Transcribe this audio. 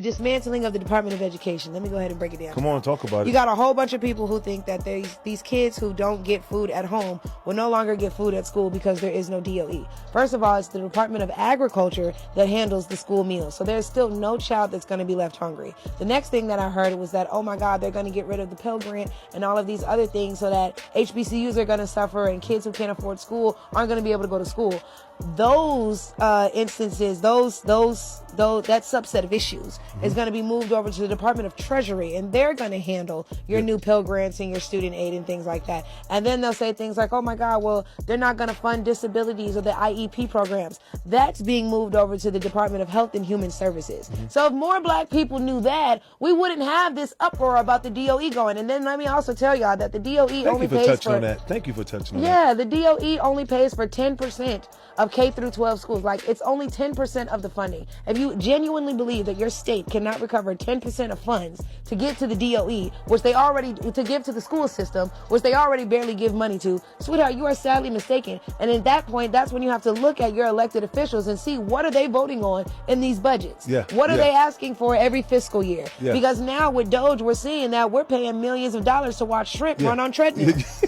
Dismantling of the Department of Education. Let me go ahead and break it down. Come on, talk about it. You got a whole bunch of people who think that these kids who don't get food at home will no longer get food at school because there is no DOE. First of all, it's the Department of Agriculture that handles the school meals. So there's still no child that's going to be left hungry. The next thing that I heard was that, oh my God, they're going to get rid of the Pell Grant and all of these other things so that HBCUs are going to suffer and kids who can't afford school aren't going to be able to go to school. Those instances, that subset of issues is going to be moved over to the Department of Treasury, and they're going to handle your new Pell Grants and your student aid and things like that. And then they'll say things like, oh my God, well, they're not going to fund disabilities or the IEP programs. That's being moved over to the Department of Health and Human Services. So if more black people knew that, we wouldn't have this uproar about the DOE going. And then let me also tell y'all that the DOE only pays for that. Thank you for touching on that. Yeah, the DOE only pays for 10% of K through 12 schools. Like, it's only 10% of the funding. If you genuinely believe that your state cannot recover 10% of funds to get to the DOE, to give to the school system, which they already barely give money to, sweetheart, you are sadly mistaken. And at that point, that's when you have to look at your elected officials and see what are they voting on in these budgets. What are they asking for every fiscal year? Because now with Doge, we're seeing that we're paying millions of dollars to watch shrimp run on treadmills.